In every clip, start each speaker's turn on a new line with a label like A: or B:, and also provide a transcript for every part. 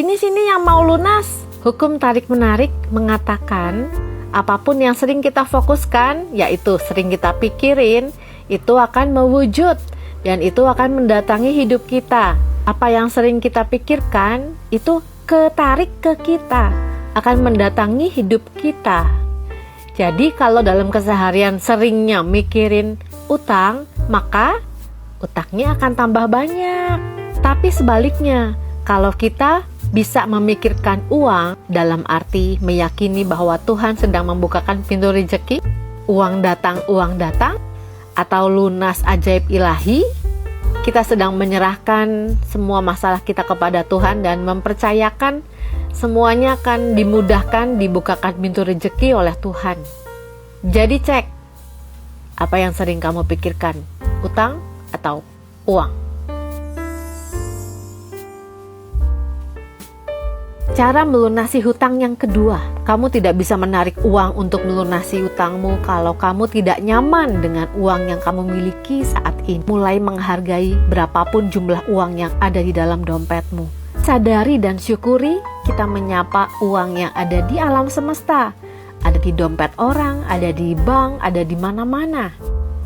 A: Sini yang mau lunas. Hukum tarik-menarik mengatakan apapun yang sering kita fokuskan, yaitu sering kita pikirin, itu akan mewujud dan itu akan mendatangi hidup kita. Apa yang sering kita pikirkan itu ketarik ke kita, akan mendatangi hidup kita. Jadi kalau dalam keseharian seringnya mikirin utang, maka utangnya akan tambah banyak. Tapi sebaliknya, kalau kita bisa memikirkan uang dalam arti meyakini bahwa Tuhan sedang membukakan pintu rezeki, uang datang, atau lunas ajaib ilahi, kita sedang menyerahkan semua masalah kita kepada Tuhan dan mempercayakan semuanya akan dimudahkan, dibukakan pintu rezeki oleh Tuhan. Jadi cek, apa yang sering kamu pikirkan, utang atau uang? Cara melunasi hutang yang kedua, kamu tidak bisa menarik uang untuk melunasi hutangmu kalau kamu tidak nyaman dengan uang yang kamu miliki saat ini. Mulai menghargai berapapun jumlah uang yang ada di dalam dompetmu. Sadari dan syukuri kita menyapa uang yang ada di alam semesta. Ada di dompet orang, ada di bank, ada di mana-mana.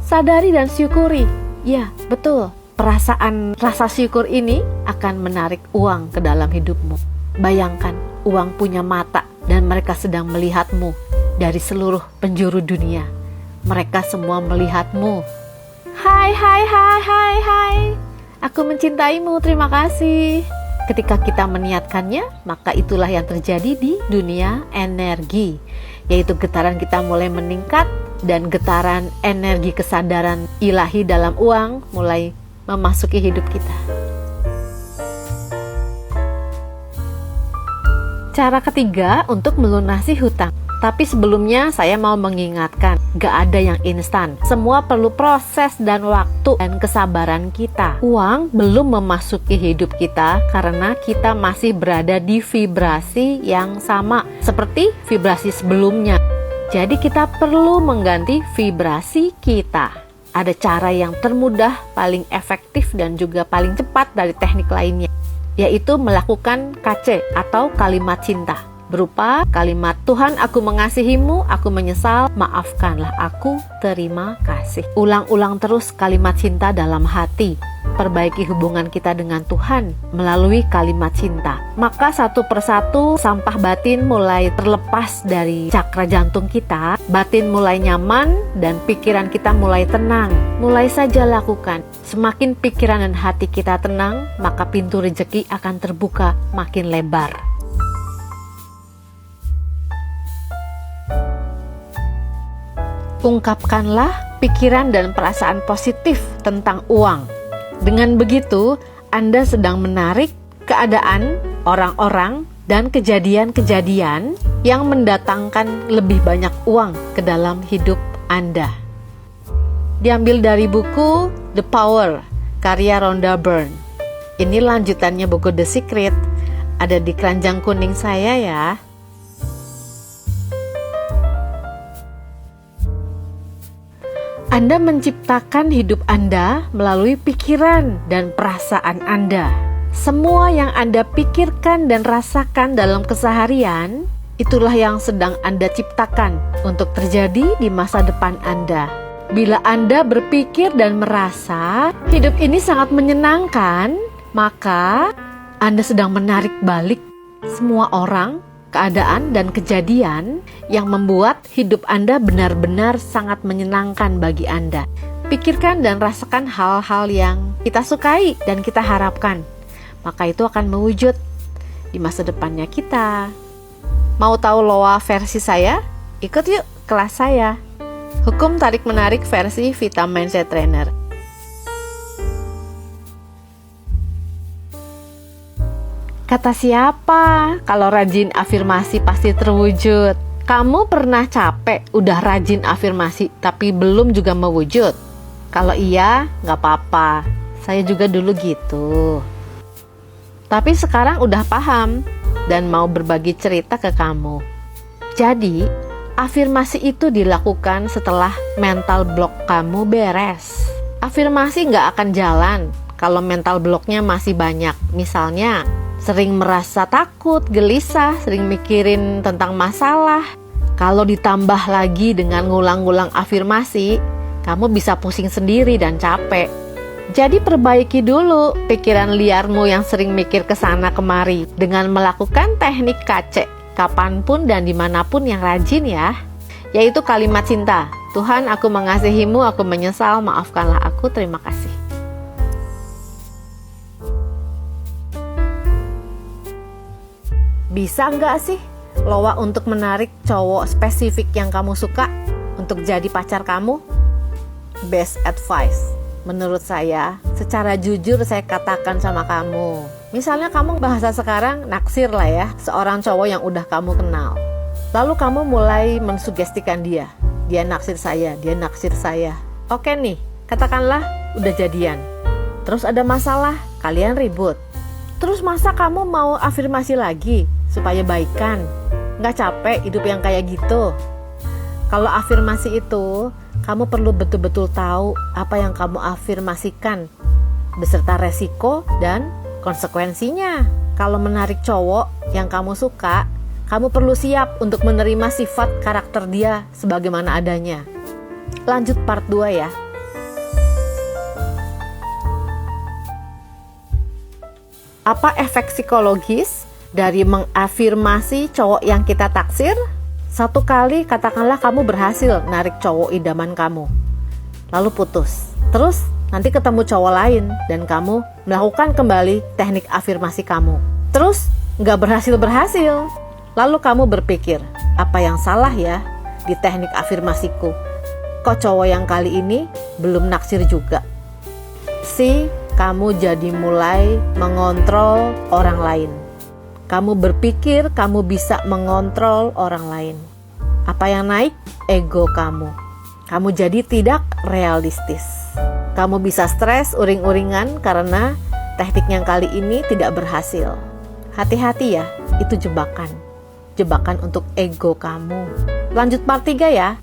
A: Sadari dan syukuri. Ya, betul. Perasaan rasa syukur ini akan menarik uang ke dalam hidupmu. Bayangkan, uang punya mata dan mereka sedang melihatmu dari seluruh penjuru dunia. Mereka semua melihatmu. Hai, aku mencintaimu, terima kasih. Ketika kita meniatkannya, maka itulah yang terjadi di dunia energi, yaitu getaran kita mulai meningkat dan getaran energi kesadaran ilahi dalam uang mulai memasuki hidup kita. Cara ketiga untuk melunasi hutang. Tapi sebelumnya saya mau mengingatkan, gak ada yang instan. Semua perlu proses dan waktu dan kesabaran kita. Uang belum memasuki hidup kita karena kita masih berada di vibrasi yang sama seperti vibrasi sebelumnya. Jadi kita perlu mengganti vibrasi kita. Ada cara yang termudah, paling efektif dan juga paling cepat dari teknik lainnya, yaitu melakukan KC atau kalimat cinta, berupa kalimat Tuhan aku mengasihimu, aku menyesal, maafkanlah aku, terima kasih. Ulang-ulang terus kalimat cinta dalam hati. Perbaiki hubungan kita dengan Tuhan melalui kalimat cinta. Maka satu persatu sampah batin mulai terlepas dari cakra jantung kita, batin mulai nyaman dan pikiran kita mulai tenang. Mulai saja lakukan. Semakin pikiran dan hati kita tenang, maka pintu rezeki akan terbuka makin lebar. Ungkapkanlah pikiran dan perasaan positif tentang uang. Dengan begitu, Anda sedang menarik keadaan, orang-orang, dan kejadian-kejadian yang mendatangkan lebih banyak uang ke dalam hidup Anda. Diambil dari buku The Power, karya Rhonda Byrne. Ini lanjutannya buku The Secret, ada di keranjang kuning saya ya. Anda menciptakan hidup Anda melalui pikiran dan perasaan Anda. Semua yang Anda pikirkan dan rasakan dalam keseharian, itulah yang sedang Anda ciptakan untuk terjadi di masa depan Anda. Bila Anda berpikir dan merasa hidup ini sangat menyenangkan, maka Anda sedang menarik balik semua orang, keadaan dan kejadian yang membuat hidup Anda benar-benar sangat menyenangkan bagi Anda. Pikirkan dan rasakan hal-hal yang kita sukai dan kita harapkan. Maka itu akan mewujud di masa depannya kita. Mau tahu loa versi saya? Ikut yuk kelas saya. Hukum tarik-menarik versi Vita Mindset Trainer. Kata siapa? Kalau rajin afirmasi pasti terwujud. Kamu pernah capek udah rajin afirmasi tapi belum juga mewujud? Kalau iya, gak apa-apa. Saya juga dulu gitu. Tapi sekarang udah paham dan mau berbagi cerita ke kamu. Jadi, afirmasi itu dilakukan setelah mental block kamu beres. Afirmasi gak akan jalan kalau mental blocknya masih banyak. Misalnya, sering merasa takut, gelisah, sering mikirin tentang masalah. Kalau ditambah lagi dengan ngulang-ngulang afirmasi, kamu bisa pusing sendiri dan capek. Jadi perbaiki dulu pikiran liarmu yang sering mikir kesana kemari dengan melakukan teknik KC kapanpun dan dimanapun yang rajin ya. Yaitu kalimat cinta. Tuhan, aku mengasihimu, aku menyesal, maafkanlah aku, terima kasih. Bisa nggak sih Loa untuk menarik cowok spesifik yang kamu suka untuk jadi pacar kamu? Best advice. Menurut saya, secara jujur saya katakan sama kamu. Misalnya kamu bahasa sekarang naksir lah ya, seorang cowok yang udah kamu kenal. Lalu kamu mulai mensugestikan dia. Dia naksir saya, dia naksir saya. Oke nih, katakanlah udah jadian. Terus ada masalah, kalian ribut. Terus masa kamu mau afirmasi lagi supaya baikan? Nggak capek hidup yang kayak gitu? Kalau afirmasi itu, kamu perlu betul-betul tahu apa yang kamu afirmasikan beserta resiko dan konsekuensinya. Kalau menarik cowok yang kamu suka, kamu perlu siap untuk menerima sifat karakter dia sebagaimana adanya. Lanjut part 2 ya. Apa efek psikologis dari mengafirmasi cowok yang kita taksir? Satu kali katakanlah kamu berhasil narik cowok idaman kamu, lalu putus. Terus nanti ketemu cowok lain dan kamu melakukan kembali teknik afirmasi kamu. Terus nggak berhasil-berhasil. Lalu kamu berpikir, apa yang salah ya di teknik afirmasiku? Kok cowok yang kali ini belum naksir juga? Kamu jadi mulai mengontrol orang lain. Kamu berpikir kamu bisa mengontrol orang lain. Apa yang naik? Ego kamu. Kamu jadi tidak realistis. Kamu bisa stres uring-uringan karena teknik yang kali ini tidak berhasil. Hati-hati ya, itu jebakan. Jebakan untuk ego kamu. Lanjut part 3 ya.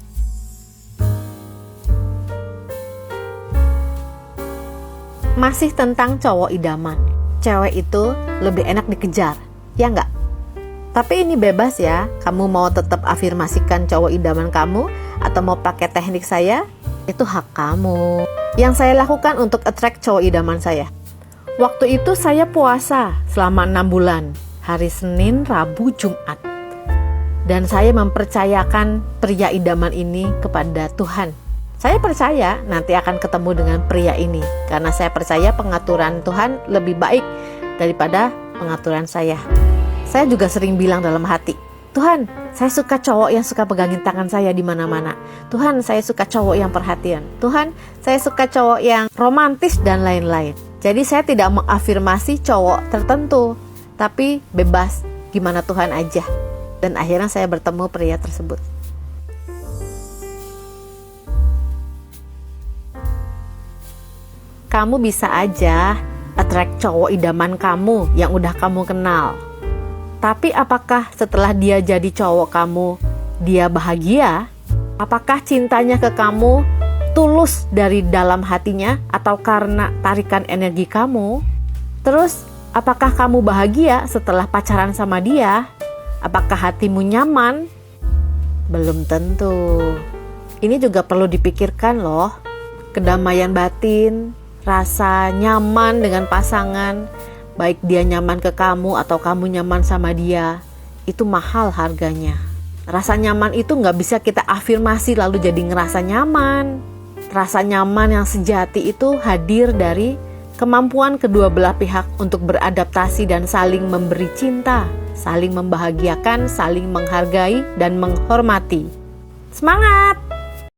A: Masih tentang cowok idaman. Cewek itu lebih enak dikejar, ya nggak? Tapi ini bebas ya, kamu mau tetap afirmasikan cowok idaman kamu atau mau pakai teknik saya, itu hak kamu. Yang saya lakukan untuk attract cowok idaman saya. Waktu itu saya puasa selama 6 bulan, hari Senin, Rabu, Jumat. Dan saya mempercayakan pria idaman ini kepada Tuhan. Saya percaya nanti akan ketemu dengan pria ini, karena saya percaya pengaturan Tuhan lebih baik daripada pengaturan saya. Saya juga sering bilang dalam hati, Tuhan, saya suka cowok yang suka pegangin tangan saya di mana-mana. Tuhan, saya suka cowok yang perhatian. Tuhan, saya suka cowok yang romantis dan lain-lain. Jadi saya tidak mengafirmasi cowok tertentu, tapi bebas, gimana Tuhan aja. Dan akhirnya saya bertemu pria tersebut. Kamu bisa aja attract cowok idaman kamu yang udah kamu kenal. Tapi apakah setelah dia jadi cowok kamu, dia bahagia? Apakah cintanya ke kamu tulus dari dalam hatinya atau karena tarikan energi kamu? Terus, apakah kamu bahagia setelah pacaran sama dia? Apakah hatimu nyaman? Belum tentu. Ini juga perlu dipikirkan loh. Kedamaian batin, rasa nyaman dengan pasangan, baik dia nyaman ke kamu atau kamu nyaman sama dia, itu mahal harganya. Rasa nyaman itu gak bisa kita afirmasi lalu jadi ngerasa nyaman. Rasa nyaman yang sejati itu hadir dari kemampuan kedua belah pihak untuk beradaptasi dan saling memberi cinta, saling membahagiakan, saling menghargai dan menghormati. Semangat!